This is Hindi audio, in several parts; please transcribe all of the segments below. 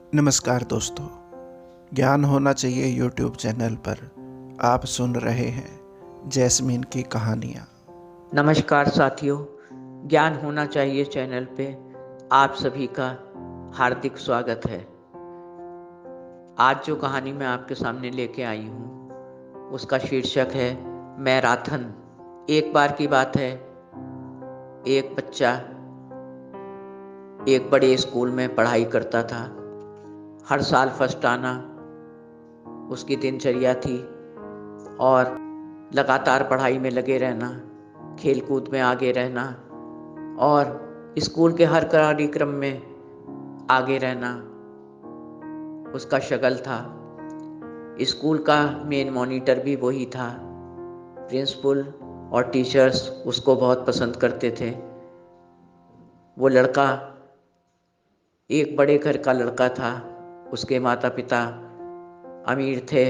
नमस्कार दोस्तों, ज्ञान होना चाहिए यूट्यूब चैनल पर आप सुन रहे हैं जैस्मीन की कहानियाँ। नमस्कार साथियों, ज्ञान होना चाहिए चैनल पे आप सभी का हार्दिक स्वागत है। आज जो कहानी मैं आपके सामने लेके आई हूँ उसका शीर्षक है मैराथन। एक बार की बात है, एक बच्चा एक बड़े स्कूल में पढ़ाई करता था। हर साल फर्स्ट आना उसकी दिनचर्या थी और लगातार पढ़ाई में लगे रहना, खेल कूद में आगे रहना और स्कूल के हर कार्यक्रम में आगे रहना उसका शगल था। स्कूल का मेन मॉनिटर भी वही था। प्रिंसिपल और टीचर्स उसको बहुत पसंद करते थे। वो लड़का एक बड़े घर का लड़का था। उसके माता पिता अमीर थे,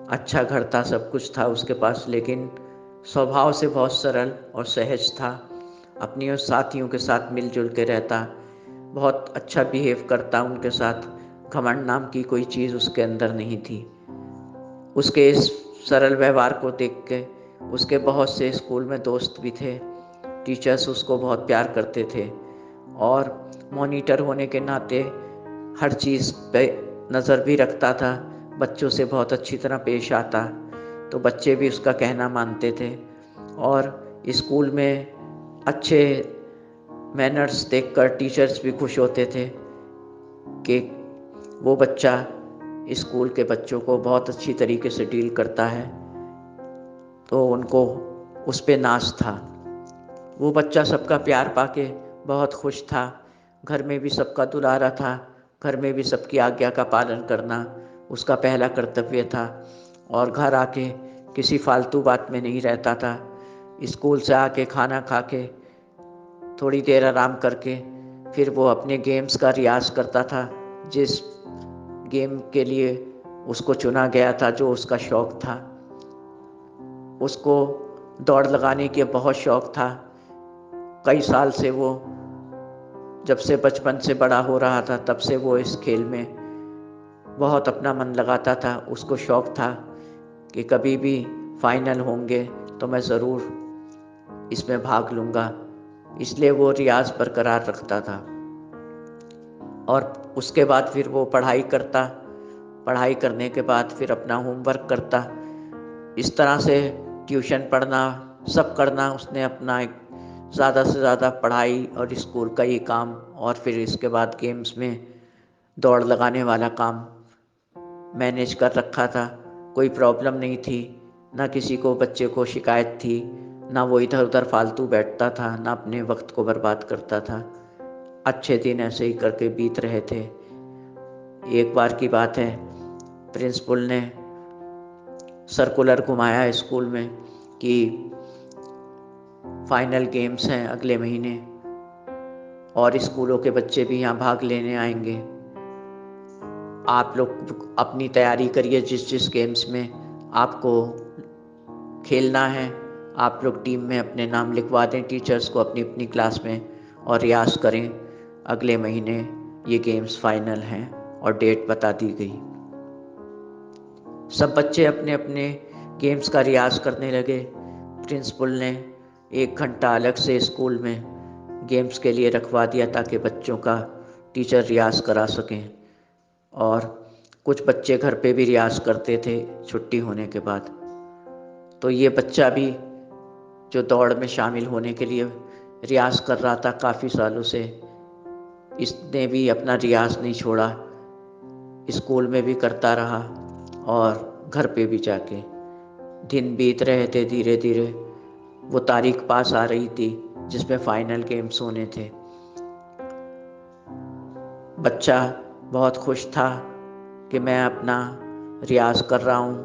अच्छा घर था, सब कुछ था उसके पास, लेकिन स्वभाव से बहुत सरल और सहज था। अपनी और साथियों के साथ मिलजुल के रहता, बहुत अच्छा बिहेव करता उनके साथ। घमंड नाम की कोई चीज़ उसके अंदर नहीं थी। उसके इस सरल व्यवहार को देख के उसके बहुत से स्कूल में दोस्त भी थे। टीचर्स उसको बहुत प्यार करते थे और मॉनिटर होने के नाते हर चीज़ पे नज़र भी रखता था। बच्चों से बहुत अच्छी तरह पेश आता, तो बच्चे भी उसका कहना मानते थे और स्कूल में अच्छे मैनर्स देखकर टीचर्स भी खुश होते थे कि वो बच्चा स्कूल के बच्चों को बहुत अच्छी तरीके से डील करता है, तो उनको उस पे नाज था। वो बच्चा सबका प्यार पाके बहुत खुश था। घर में भी सबका दुलारा था। घर में भी सबकी आज्ञा का पालन करना उसका पहला कर्तव्य था और घर आके किसी फालतू बात में नहीं रहता था। स्कूल से आके खाना खा के थोड़ी देर आराम करके फिर वो अपने गेम्स का रियाज करता था। जिस गेम के लिए उसको चुना गया था, जो उसका शौक था, उसको दौड़ लगाने के बहुत शौक था। कई साल से वो, जब से बचपन से बड़ा हो रहा था, तब से वो इस खेल में बहुत अपना मन लगाता था। उसको शौक था कि कभी भी फाइनल होंगे तो मैं ज़रूर इसमें भाग लूँगा, इसलिए वो रियाज बरकरार रखता था। और उसके बाद फिर वो पढ़ाई करता। पढ़ाई करने के बाद फिर अपना होमवर्क करता। इस तरह से ट्यूशन पढ़ना, सब करना उसने अपना एक ज़्यादा से ज़्यादा पढ़ाई और स्कूल का ये काम, और फिर इसके बाद गेम्स में दौड़ लगाने वाला काम मैनेज कर रखा था। कोई प्रॉब्लम नहीं थी, ना किसी को बच्चे को शिकायत थी, ना वो इधर उधर फालतू बैठता था, ना अपने वक्त को बर्बाद करता था। अच्छे दिन ऐसे ही करके बीत रहे थे। एक बार की बात है, प्रिंसिपल ने सर्कुलर घुमाया स्कूल में कि फाइनल गेम्स हैं अगले महीने और स्कूलों के बच्चे भी यहाँ भाग लेने आएंगे। आप लोग अपनी तैयारी करिए, जिस जिस गेम्स में आपको खेलना है आप लोग टीम में अपने नाम लिखवा दें टीचर्स को अपनी अपनी क्लास में और रियाज करें। अगले महीने ये गेम्स फाइनल हैं और डेट बता दी गई। सब बच्चे अपने अपने गेम्स का रियाज करने लगे। प्रिंसिपल ने 1 घंटा अलग से स्कूल में गेम्स के लिए रखवा दिया ताकि बच्चों का टीचर रियाज करा सकें। और कुछ बच्चे घर पे भी रियाज करते थे छुट्टी होने के बाद। तो ये बच्चा भी, जो दौड़ में शामिल होने के लिए रियाज कर रहा था काफ़ी सालों से, इसने भी अपना रियाज नहीं छोड़ा। स्कूल में भी करता रहा और घर पे भी जाके। दिन बीत रहे थे धीरे धीरे। वो तारीख पास आ रही थी जिसमें फाइनल गेम्स होने थे। बच्चा बहुत खुश था कि मैं अपना रियाज कर रहा हूँ,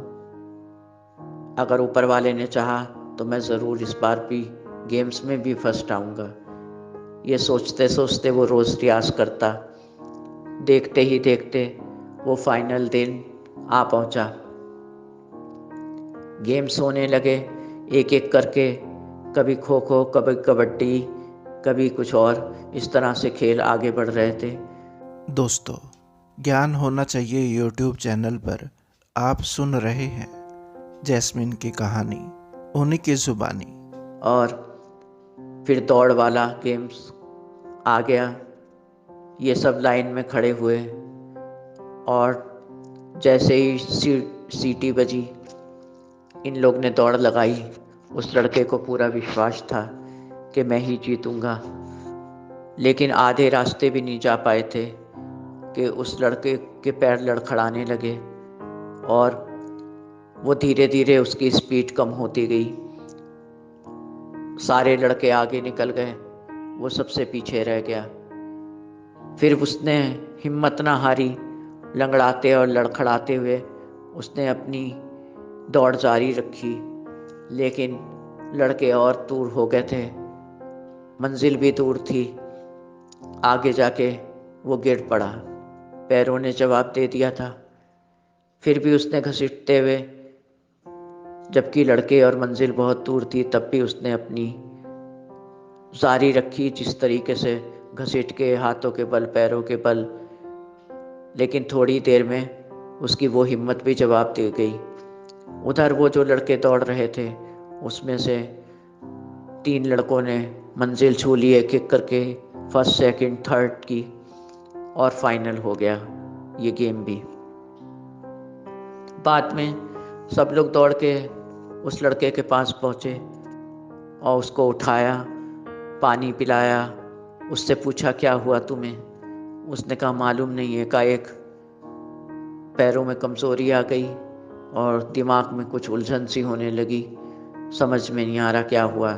अगर ऊपर वाले ने चाहा तो मैं ज़रूर इस बार भी गेम्स में भी फर्स्ट आऊँगा। ये सोचते सोचते वो रोज़ रियाज करता। देखते ही देखते वो फाइनल दिन आ पहुँचा। गेम्स होने लगे एक एक करके, कभी खो खो, कभी कबड्डी, कभी कुछ और। इस तरह से खेल आगे बढ़ रहे थे। दोस्तों, ज्ञान होना चाहिए यूट्यूब चैनल पर आप सुन रहे हैं जैस्मिन की कहानी उन्हीं की जुबानी। और फिर दौड़ वाला गेम्स आ गया। ये सब लाइन में खड़े हुए और जैसे ही सीटी बजी, इन लोग ने दौड़ लगाई। उस लड़के को पूरा विश्वास था कि मैं ही जीतूंगा, लेकिन आधे रास्ते भी नहीं जा पाए थे कि उस लड़के के पैर लड़खड़ाने लगे और वो धीरे धीरे उसकी स्पीड कम होती गई। सारे लड़के आगे निकल गए, वो सबसे पीछे रह गया। फिर उसने हिम्मत ना हारी, लंगड़ाते और लड़खड़ाते हुए उसने अपनी दौड़ जारी रखी। लेकिन लड़के और दूर हो गए थे, मंजिल भी दूर थी। आगे जाके वो गिर पड़ा, पैरों ने जवाब दे दिया था। फिर भी उसने घसीटते हुए, जबकि लड़के और मंजिल बहुत दूर थी, तब भी उसने अपनी जारी रखी, जिस तरीके से घसीट के, हाथों के बल, पैरों के बल। लेकिन थोड़ी देर में उसकी वो हिम्मत भी जवाब दे गई। उधर वो जो लड़के दौड़ रहे थे, उसमें से 3 लड़कों ने मंजिल छू ली एक एक करके, फर्स्ट, सेकंड, थर्ड की, और फाइनल हो गया ये गेम भी। बाद में सब लोग दौड़ के उस लड़के के पास पहुँचे और उसको उठाया, पानी पिलाया, उससे पूछा क्या हुआ तुम्हें। उसने कहा मालूम नहीं है, एकाएक पैरों में कमज़ोरी आ गई और दिमाग में कुछ उलझन सी होने लगी, समझ में नहीं आ रहा क्या हुआ।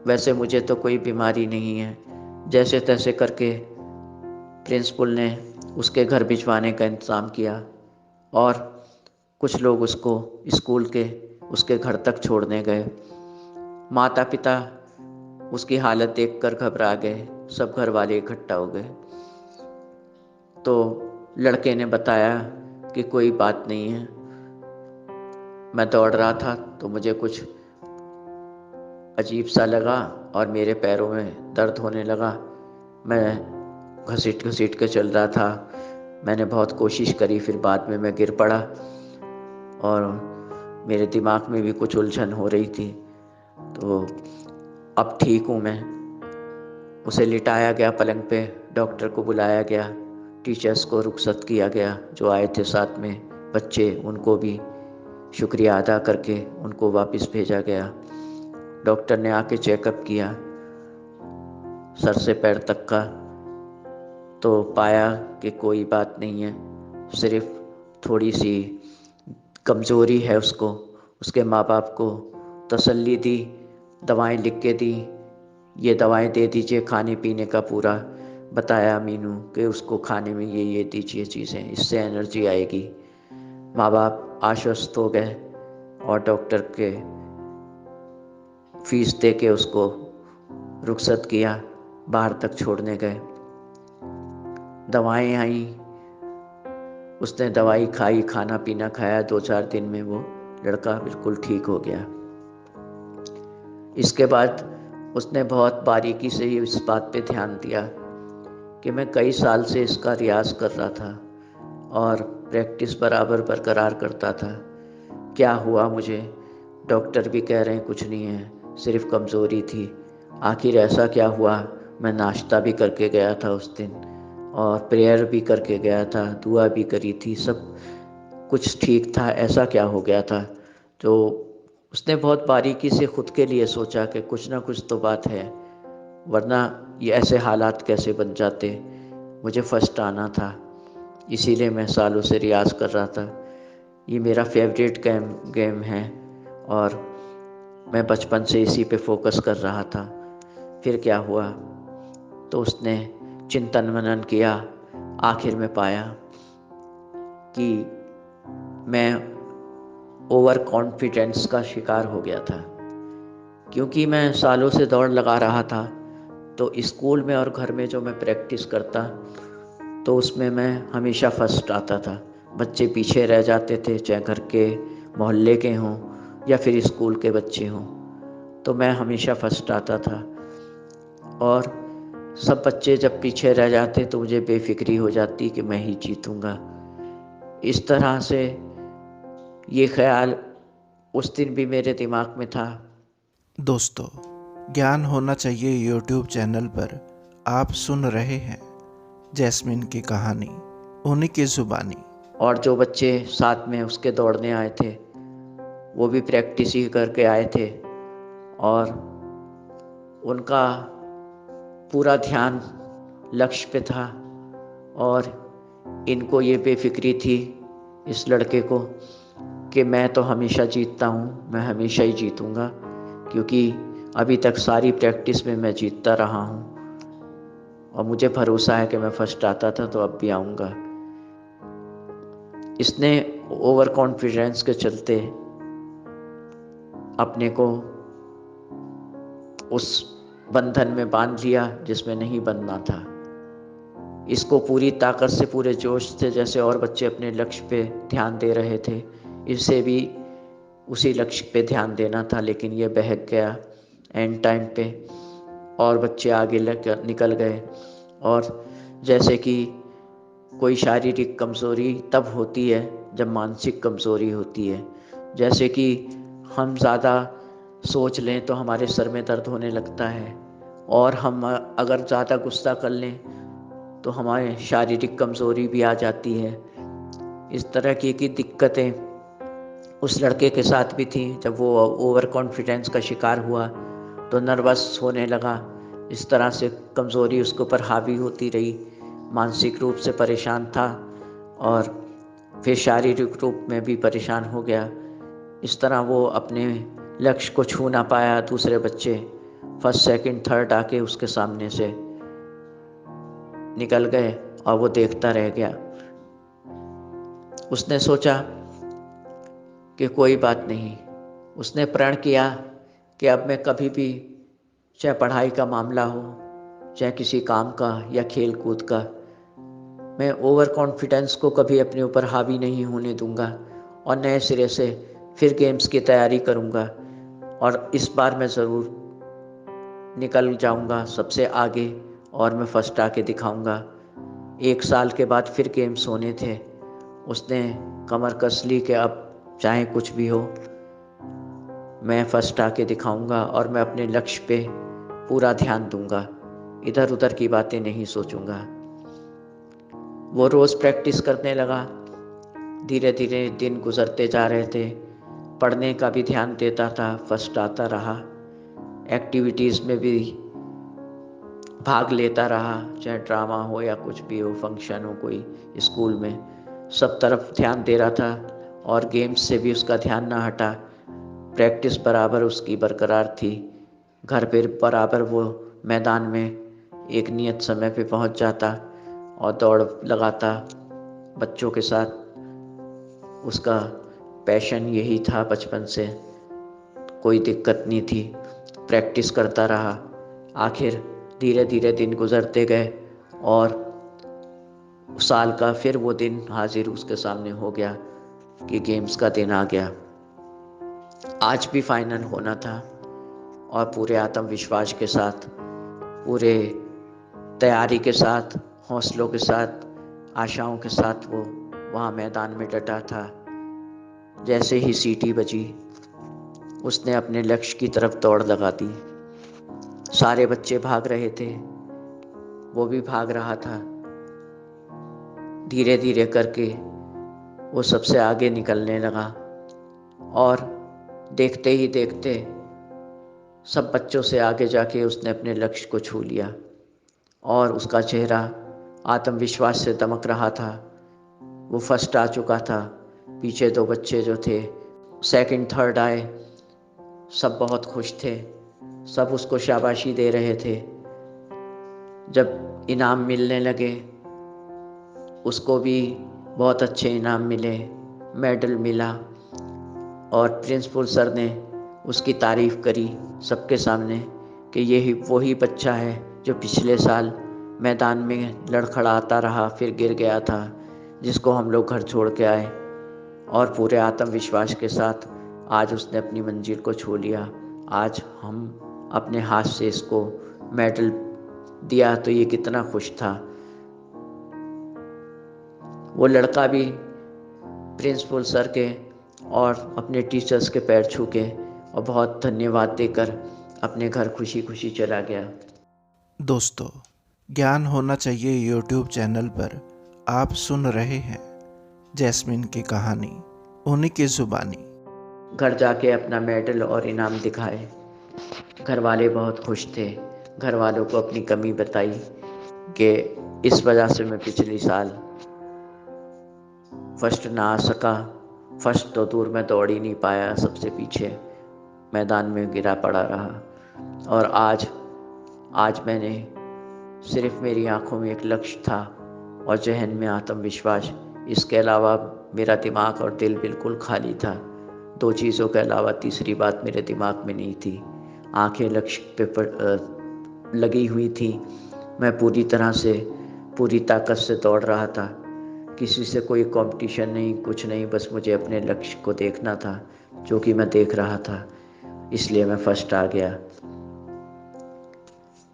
वैसे मुझे तो कोई बीमारी नहीं है। जैसे तैसे करके प्रिंसिपल ने उसके घर भिजवाने का इंतज़ाम किया और कुछ लोग उसको स्कूल के उसके घर तक छोड़ने गए। माता पिता उसकी हालत देखकर घबरा गए, सब घर वाले इकट्ठा हो गए। तो लड़के ने बताया कि कोई बात नहीं है, मैं दौड़ रहा था तो मुझे कुछ अजीब सा लगा और मेरे पैरों में दर्द होने लगा। मैं घसीट घसीट के चल रहा था, मैंने बहुत कोशिश करी, फिर बाद में मैं गिर पड़ा और मेरे दिमाग में भी कुछ उलझन हो रही थी। तो अब ठीक हूँ मैं। उसे लिटाया गया पलंग पे, डॉक्टर को बुलाया गया, टीचर्स को रुखसत किया गया, जो आए थे साथ में बच्चे उनको भी शुक्रिया अदा करके उनको वापस भेजा गया। डॉक्टर ने आके चेकअप किया सर से पैर तक का, तो पाया कि कोई बात नहीं है, सिर्फ थोड़ी सी कमज़ोरी है उसको। उसके माँ बाप को तसल्ली दी, दवाएं लिख के दी, ये दवाएं दे दीजिए, खाने पीने का पूरा बताया मीनू कि उसको खाने में ये दीजिए चीज़ें, इससे एनर्जी आएगी। माँ बाप आश्वस्त हो गए और डॉक्टर के फीस दे के उसको रुखसत किया, बाहर तक छोड़ने गए। दवाएं आई, उसने दवाई खाई, खाना पीना खाया, 2-4 दिन में वो लड़का बिल्कुल ठीक हो गया। इसके बाद उसने बहुत बारीकी से ही इस बात पे ध्यान दिया कि मैं कई साल से इसका रियाज कर रहा था और प्रैक्टिस बराबर बरकरार करता था। क्या हुआ मुझे? डॉक्टर भी कह रहे हैं कुछ नहीं है, सिर्फ कमज़ोरी थी। आखिर ऐसा क्या हुआ? मैं नाश्ता भी करके गया था उस दिन और प्रेयर भी करके गया था, दुआ भी करी थी, सब कुछ ठीक था। ऐसा क्या हो गया था? तो उसने बहुत बारीकी से खुद के लिए सोचा कि कुछ ना कुछ तो बात है, वरना ये ऐसे हालात कैसे बन जाते। मुझे फर्स्ट आना था, इसीलिए मैं सालों से रियाज कर रहा था। ये मेरा फेवरेट गेम है और मैं बचपन से इसी पे फोकस कर रहा था। फिर क्या हुआ? तो उसने चिंतन मनन किया, आखिर में पाया कि मैं ओवर कॉन्फिडेंस का शिकार हो गया था। क्योंकि मैं सालों से दौड़ लगा रहा था, तो स्कूल में और घर में जो मैं प्रैक्टिस करता, तो उसमें मैं हमेशा फर्स्ट आता था। बच्चे पीछे रह जाते थे, चाहे घर के, मोहल्ले के हों या फिर स्कूल के बच्चे हों, तो मैं हमेशा फर्स्ट आता था। और सब बच्चे जब पीछे रह जाते तो मुझे बेफिक्री हो जाती कि मैं ही जीतूंगा। इस तरह से ये ख्याल उस दिन भी मेरे दिमाग में था। दोस्तों, ज्ञान होना चाहिए यूट्यूब चैनल पर आप सुन रहे हैं जैस्मिन की कहानी, उन्हीं की जुबानी। और जो बच्चे साथ में उसके दौड़ने आए थे वो भी प्रैक्टिस ही करके आए थे, और उनका पूरा ध्यान लक्ष्य पे था। और इनको ये बेफिक्री थी, इस लड़के को, कि मैं तो हमेशा जीतता हूँ, मैं हमेशा ही जीतूंगा, क्योंकि अभी तक सारी प्रैक्टिस में मैं जीतता रहा हूँ और मुझे भरोसा है कि मैं फर्स्ट आता था तो अब भी आऊँगा। इसने ओवर कॉन्फिडेंस के चलते अपने को उस बंधन में बांध लिया जिसमें नहीं बंधना था। इसको पूरी ताकत से, पूरे जोश से, जैसे और बच्चे अपने लक्ष्य पे ध्यान दे रहे थे, इसे भी उसी लक्ष्य पे ध्यान देना था। लेकिन ये बहक गया एंड टाइम पे और बच्चे आगे निकल गए। और जैसे कि कोई शारीरिक कमज़ोरी तब होती है जब मानसिक कमज़ोरी होती है। जैसे कि हम ज़्यादा सोच लें तो हमारे सर में दर्द होने लगता है, और हम अगर ज़्यादा गुस्सा कर लें तो हमारे शारीरिक कमज़ोरी भी आ जाती है। इस तरह की दिक्कतें उस लड़के के साथ भी थी। जब वो ओवर कॉन्फिडेंस का शिकार हुआ तो नर्वस होने लगा। इस तरह से कमज़ोरी उसके ऊपर हावी होती रही, मानसिक रूप से परेशान था और फिर शारीरिक रूप में भी परेशान हो गया। इस तरह वो अपने लक्ष्य को छू ना पाया। दूसरे बच्चे फर्स्ट सेकंड थर्ड आके उसके सामने से निकल गए और वो देखता रह गया। उसने सोचा कि कोई बात नहीं। उसने प्रण किया कि अब मैं कभी भी, चाहे पढ़ाई का मामला हो, चाहे किसी काम का या खेल कूद का, मैं ओवर कॉन्फिडेंस को कभी अपने ऊपर हावी नहीं होने दूंगा और नए सिरे से फिर गेम्स की तैयारी करूंगा और इस बार मैं ज़रूर निकल जाऊंगा सबसे आगे और मैं फर्स्ट आके दिखाऊंगा। 1 साल के बाद फिर गेम्स होने थे। उसने कमर कस ली कि अब चाहे कुछ भी हो, मैं फर्स्ट आके दिखाऊंगा और मैं अपने लक्ष्य पे पूरा ध्यान दूंगा, इधर उधर की बातें नहीं सोचूंगा। वो रोज़ प्रैक्टिस करने लगा। धीरे धीरे दिन गुजरते जा रहे थे। पढ़ने का भी ध्यान देता था, फर्स्ट आता रहा। एक्टिविटीज़ में भी भाग लेता रहा, चाहे ड्रामा हो या कुछ भी हो, फंक्शन हो कोई स्कूल में, सब तरफ ध्यान दे रहा था और गेम्स से भी उसका ध्यान ना हटा। प्रैक्टिस बराबर उसकी बरकरार थी। घर पे बराबर वो मैदान में एक नियत समय पे पहुंच जाता और दौड़ लगाता बच्चों के साथ। उसका पैशन यही था बचपन से, कोई दिक्कत नहीं थी। प्रैक्टिस करता रहा। आखिर धीरे धीरे दिन गुजरते गए और साल का फिर वो दिन हाजिर उसके सामने हो गया कि गेम्स का दिन आ गया। आज भी फाइनल होना था और पूरे आत्मविश्वास के साथ, पूरे तैयारी के साथ, हौसलों के साथ, आशाओं के साथ वो वहाँ मैदान में डटा था। जैसे ही सीटी बजी, उसने अपने लक्ष्य की तरफ दौड़ लगा दी। सारे बच्चे भाग रहे थे, वो भी भाग रहा था। धीरे धीरे करके वो सबसे आगे निकलने लगा और देखते ही देखते सब बच्चों से आगे जाके उसने अपने लक्ष्य को छू लिया और उसका चेहरा आत्मविश्वास से दमक रहा था। वो फर्स्ट आ चुका था। पीछे 2 बच्चे जो थे सेकंड थर्ड आए, सब बहुत खुश थे, सब उसको शाबाशी दे रहे थे। जब इनाम मिलने लगे, उसको भी बहुत अच्छे इनाम मिले, मेडल मिला और प्रिंसिपल सर ने उसकी तारीफ़ करी सबके सामने कि यही वही बच्चा है जो पिछले साल मैदान में लड़खड़ाता रहा, फिर गिर गया था, जिसको हम लोग घर छोड़ के आए। और पूरे आत्मविश्वास के साथ आज उसने अपनी मंजिल को छू लिया। आज हम अपने हाथ से इसको मेडल दिया तो ये कितना खुश था। वो लड़का भी प्रिंसिपल सर के और अपने टीचर्स के पैर छू के और बहुत धन्यवाद देकर अपने घर खुशी खुशी चला गया। दोस्तों, ज्ञान होना चाहिए यूट्यूब चैनल पर आप सुन रहे हैं जैस्मिन की कहानी, उन्हीं की जुबानी। घर जाके अपना मेडल और इनाम दिखाए। घर वाले बहुत खुश थे। घर वालों को अपनी कमी बताई कि इस वजह से मैं पिछले साल फर्स्ट ना आ सका। फर्स्ट तो दूर में दौड़ ही नहीं पाया, सबसे पीछे मैदान में गिरा पड़ा रहा। और आज मैंने सिर्फ मेरी आंखों में एक लक्ष्य था और जहन में आत्मविश्वास। इसके अलावा मेरा दिमाग और दिल बिल्कुल खाली था। दो चीज़ों के अलावा तीसरी बात मेरे दिमाग में नहीं थी। आंखें लक्ष्य पे लगी हुई थी। मैं पूरी तरह से पूरी ताकत से दौड़ रहा था। किसी से कोई कंपटीशन नहीं, कुछ नहीं, बस मुझे अपने लक्ष्य को देखना था, जो कि मैं देख रहा था। इसलिए मैं फर्स्ट आ गया।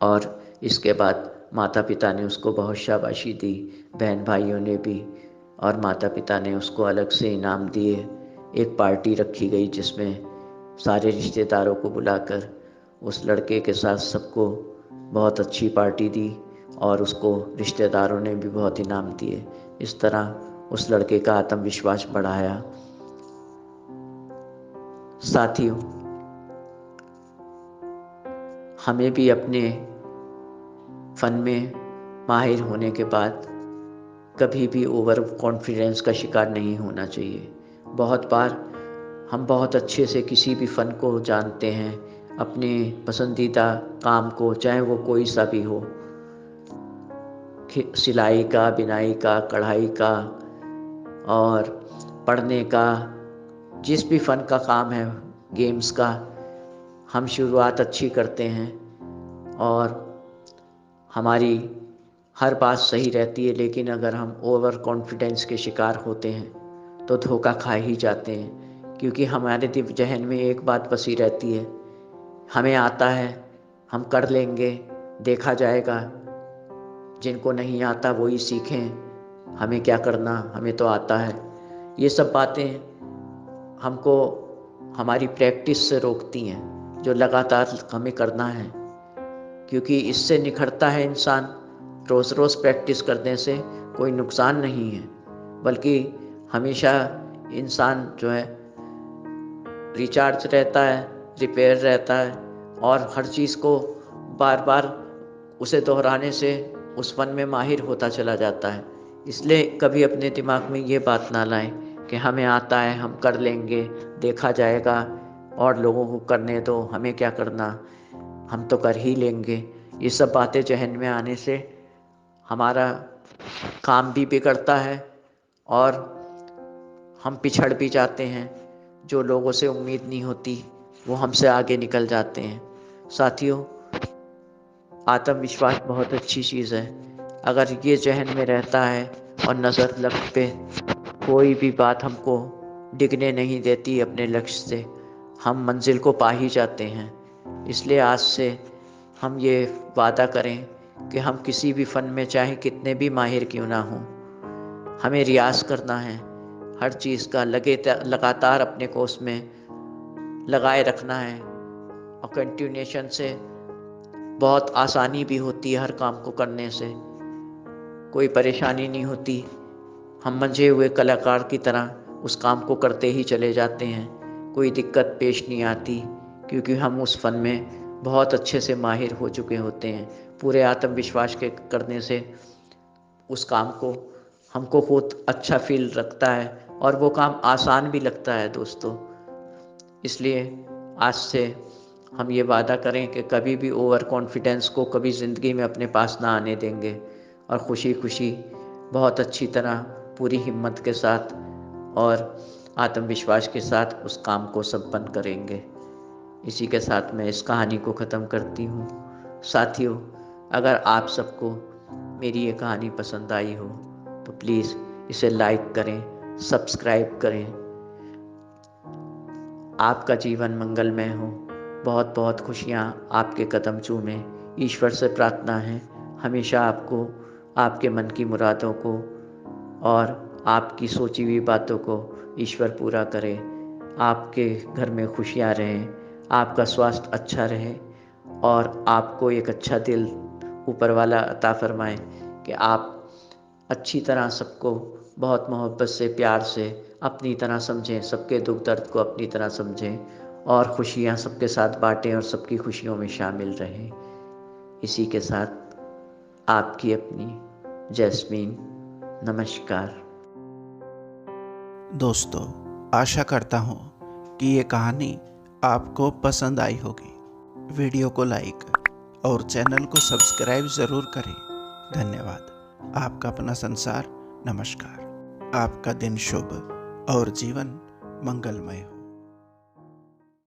और इसके बाद माता पिता ने उसको बहुत शाबाशी दी, बहन भाइयों ने भी। और माता पिता ने उसको अलग से इनाम दिए। एक पार्टी रखी गई जिसमें सारे रिश्तेदारों को बुलाकर उस लड़के के साथ सबको बहुत अच्छी पार्टी दी और उसको रिश्तेदारों ने भी बहुत इनाम दिए। इस तरह उस लड़के का आत्मविश्वास बढ़ाया। साथियों, हमें भी अपने फन में माहिर होने के बाद कभी भी ओवर कॉन्फिडेंस का शिकार नहीं होना चाहिए। बहुत बार हम बहुत अच्छे से किसी भी फ़न को जानते हैं, अपने पसंदीदा काम को, चाहे वो कोई सा भी हो, सिलाई का, बिनाई का, कढ़ाई का और पढ़ने का, जिस भी फ़न का काम है, गेम्स का, हम शुरुआत अच्छी करते हैं और हमारी हर बात सही रहती है। लेकिन अगर हम ओवर कॉन्फिडेंस के शिकार होते हैं तो धोखा खा ही जाते हैं, क्योंकि हमारे दिल जहन में एक बात बसी रहती है, हमें आता है, हम कर लेंगे, देखा जाएगा। जिनको नहीं आता वही सीखें, हमें क्या करना, हमें तो आता है। ये सब बातें हमको हमारी प्रैक्टिस से रोकती हैं, जो लगातार हमें करना है, क्योंकि इससे निखरता है इंसान। रोज़ रोज़ प्रैक्टिस करने से कोई नुकसान नहीं है, बल्कि हमेशा इंसान जो है रिचार्ज रहता है, रिपेयर रहता है और हर चीज़ को बार बार उसे दोहराने से उस फन में माहिर होता चला जाता है। इसलिए कभी अपने दिमाग में ये बात ना लाएं कि हमें आता है, हम कर लेंगे, देखा जाएगा, और लोगों को करने दो, हमें क्या करना, हम तो कर ही लेंगे। ये सब बातें जहन में आने से हमारा काम भी बिगड़ता है और हम पिछड़ भी जाते हैं। जो लोगों से उम्मीद नहीं होती वो हमसे आगे निकल जाते हैं। साथियों, आत्मविश्वास बहुत अच्छी चीज़ है। अगर ये जहन में रहता है और नज़र लक्ष्य पे, कोई भी बात हमको डिगने नहीं देती अपने लक्ष्य से, हम मंजिल को पा ही जाते हैं। इसलिए आज से हम ये वादा करें कि हम किसी भी फ़न में चाहे कितने भी माहिर क्यों ना हों, हमें रियाज़ करना है हर चीज़ का, लगातार अपने को उसमें लगाए रखना है। और कंटिन्यूएशन से बहुत आसानी भी होती है, हर काम को करने से कोई परेशानी नहीं होती। हम मंझे हुए कलाकार की तरह उस काम को करते ही चले जाते हैं, कोई दिक्कत पेश नहीं आती, क्योंकि हम उस फन में बहुत अच्छे से माहिर हो चुके होते हैं। पूरे आत्मविश्वास के करने से उस काम को हमको बहुत अच्छा फील रखता है और वो काम आसान भी लगता है दोस्तों। इसलिए आज से हम ये वादा करें कि कभी भी ओवर कॉन्फिडेंस को कभी ज़िंदगी में अपने पास ना आने देंगे और खुशी खुशी बहुत अच्छी तरह पूरी हिम्मत के साथ और आत्मविश्वास के साथ उस काम को संपन्न करेंगे। इसी के साथ मैं इस कहानी को ख़त्म करती हूँ। साथियों, अगर आप सबको मेरी ये कहानी पसंद आई हो तो प्लीज़ इसे लाइक करें, सब्सक्राइब करें। आपका जीवन मंगलमय हो, बहुत बहुत खुशियाँ आपके कदम चूमें, ईश्वर से प्रार्थना है। हमेशा आपको आपके मन की मुरादों को और आपकी सोची हुई बातों को ईश्वर पूरा करे। आपके घर में खुशियाँ रहें, आपका स्वास्थ्य अच्छा रहे और आपको एक अच्छा दिल ऊपर वाला अता फरमाए कि आप अच्छी तरह सबको बहुत मोहब्बत से, प्यार से अपनी तरह समझें, सबके दुख दर्द को अपनी तरह समझें और खुशियाँ सबके साथ बाँटें और सबकी खुशियों में शामिल रहें। इसी के साथ आपकी अपनी जैस्मीन। नमस्कार। दोस्तों, आशा करता हूँ कि ये कहानी आपको पसंद आई होगी। वीडियो को लाइक और चैनल को सब्सक्राइब ज़रूर करें। धन्यवाद। आपका अपना संसार। नमस्कार। आपका दिन शुभ और जीवन मंगलमय हो।